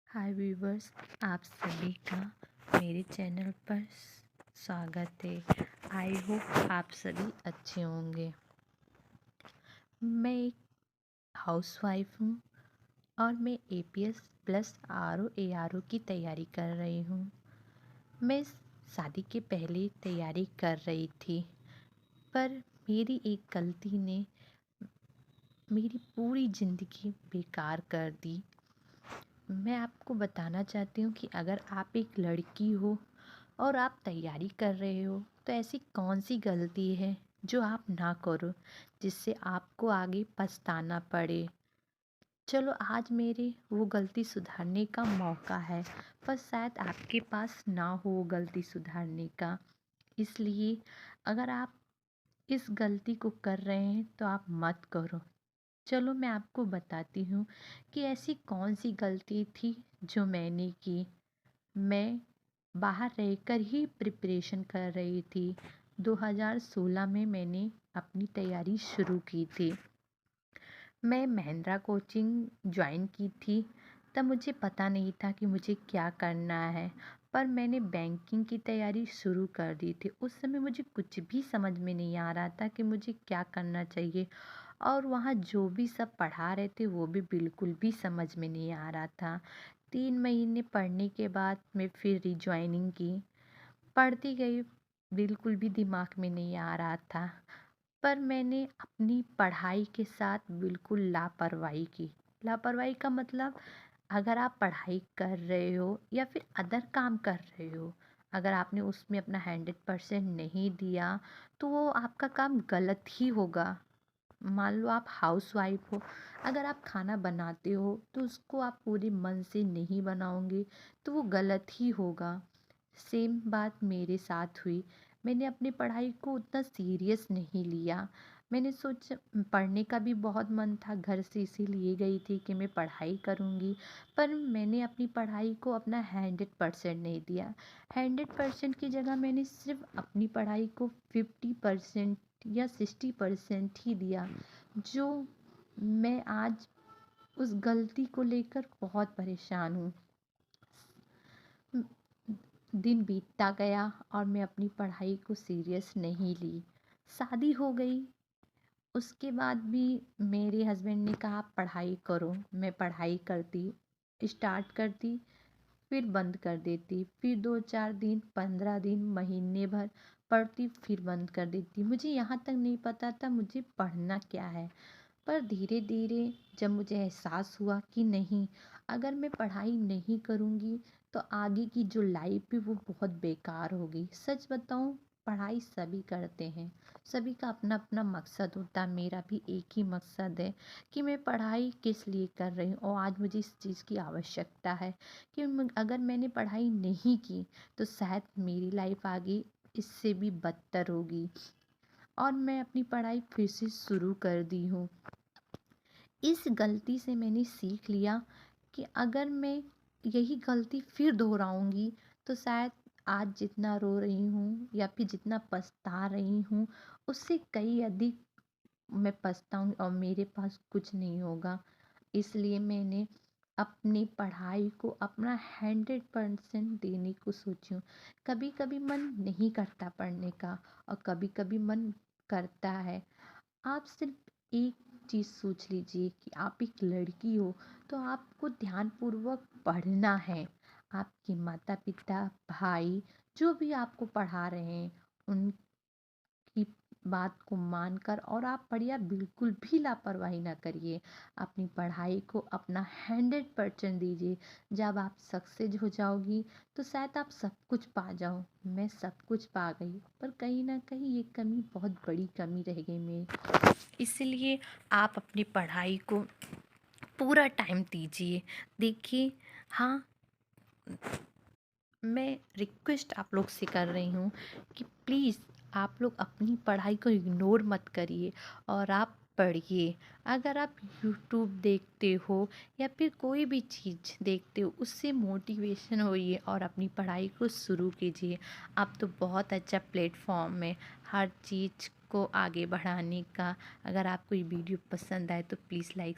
हाय viewers, आप सभी का मेरे चैनल पर स्वागत है। आई होप आप सभी अच्छे होंगे। मैं एक हाउसवाइफ हूँ और मैं एपीएस प्लस आरओ एआरओ की तैयारी कर रही हूँ। मैं शादी के पहले तैयारी कर रही थी, पर मेरी एक गलती ने मेरी पूरी ज़िंदगी बेकार कर दी। मैं आपको बताना चाहती हूँ कि अगर आप एक लड़की हो और आप तैयारी कर रहे हो तो ऐसी कौन सी गलती है जो आप ना करो जिससे आपको आगे पछताना पड़े। चलो, आज मेरे वो गलती सुधारने का मौका है, पर शायद आपके पास ना हो वो गलती सुधारने का। इसलिए अगर आप इस गलती को कर रहे हैं तो आप मत करो। चलो, मैं आपको बताती हूँ कि ऐसी कौन सी गलती थी जो मैंने की। मैं बाहर रहकर ही प्रिपरेशन कर रही थी। 2016 में मैंने अपनी तैयारी शुरू की थी। मैं महिंद्रा कोचिंग ज्वाइन की थी। तब मुझे पता नहीं था कि मुझे क्या करना है, पर मैंने बैंकिंग की तैयारी शुरू कर दी थी। उस समय मुझे कुछ भी समझ में नहीं आ रहा था कि मुझे क्या करना चाहिए, और वहाँ जो भी सब पढ़ा रहे थे वो भी बिल्कुल भी समझ में नहीं आ रहा था। 3 महीने पढ़ने के बाद मैं फिर रिज्वाइनिंग की। पढ़ती गई, बिल्कुल भी दिमाग में नहीं आ रहा था, पर मैंने अपनी पढ़ाई के साथ बिल्कुल लापरवाही की। लापरवाही का मतलब, अगर आप पढ़ाई कर रहे हो या फिर अदर काम कर रहे हो, अगर आपने उसमें अपना 100% नहीं दिया तो वो आपका काम गलत ही होगा। मान लो आप हाउसवाइफ हो, अगर आप खाना बनाते हो तो उसको आप पूरे मन से नहीं बनाओगे तो वो गलत ही होगा। सेम बात मेरे साथ हुई। मैंने अपनी पढ़ाई को उतना सीरियस नहीं लिया। मैंने सोचा, पढ़ने का भी बहुत मन था, घर से इसीलिए गई थी कि मैं पढ़ाई करूँगी, पर मैंने अपनी पढ़ाई को अपना 100% नहीं दिया। 100% की जगह मैंने सिर्फ अपनी पढ़ाई को 50% या 60% ही दिया। जो मैं आज उस गलती को लेकर बहुत परेशान हूँ। दिन बीतता गया और मैं अपनी पढ़ाई को सीरियस नहीं ली। शादी हो गई। उसके बाद भी मेरे हस्बैंड ने कहा पढ़ाई करो। मैं पढ़ाई करती, स्टार्ट करती, फिर बंद कर देती, फिर 2-4 दिन, 15 दिन, महीने भर पढ़ती, फिर बंद कर देती। मुझे यहाँ तक नहीं पता था मुझे पढ़ना क्या है। पर धीरे धीरे जब मुझे एहसास हुआ कि नहीं, अगर मैं पढ़ाई नहीं करूँगी तो आगे की जो लाइफ है वो बहुत बेकार होगी। सच बताऊँ, पढ़ाई सभी करते हैं, सभी का अपना अपना मकसद होता है। मेरा भी एक ही मकसद है कि मैं पढ़ाई किस लिए कर रही हूँ, और आज मुझे इस चीज़ की आवश्यकता है कि अगर मैंने पढ़ाई नहीं की तो शायद मेरी लाइफ आगे इससे भी बदतर होगी। और मैं अपनी पढ़ाई फिर से शुरू कर दी हूँ। इस गलती से मैंने सीख लिया कि अगर मैं यही गलती फिर दोहराऊंगी तो शायद आज जितना रो रही हूँ या फिर जितना पछता रही हूँ, उससे कई अधिक मैं पछताऊंगी और मेरे पास कुछ नहीं होगा। इसलिए मैंने अपनी पढ़ाई को अपना 100% देने को सोची हूँ। कभी कभी मन नहीं करता पढ़ने का, और कभी कभी मन करता है। आप सिर्फ एक चीज़ सोच लीजिए कि आप एक लड़की हो तो आपको ध्यानपूर्वक पढ़ना है। आपके माता पिता, भाई, जो भी आपको पढ़ा रहे हैं उनकी बात को मानकर और आप पढ़िए, बिल्कुल भी लापरवाही ना करिए। अपनी पढ़ाई को अपना 100% दीजिए। जब आप सक्सेस हो जाओगी तो शायद आप सब कुछ पा जाओ। मैं सब कुछ पा गई, पर कहीं ना कहीं ये कमी, बहुत बड़ी कमी रह गई मेरी। इसलिए आप अपनी पढ़ाई को पूरा टाइम दीजिए। देखिए, हाँ, मैं रिक्वेस्ट आप लोग से कर रही हूँ कि प्लीज़ आप लोग अपनी पढ़ाई को इग्नोर मत करिए और आप पढ़िए। अगर आप यूट्यूब देखते हो या फिर कोई भी चीज़ देखते हो, उससे मोटिवेशन होइए और अपनी पढ़ाई को शुरू कीजिए। अब तो बहुत अच्छा प्लेटफॉर्म है हर चीज़ को आगे बढ़ाने का। अगर आपको ये वीडियो पसंद आए तो प्लीज़ लाइक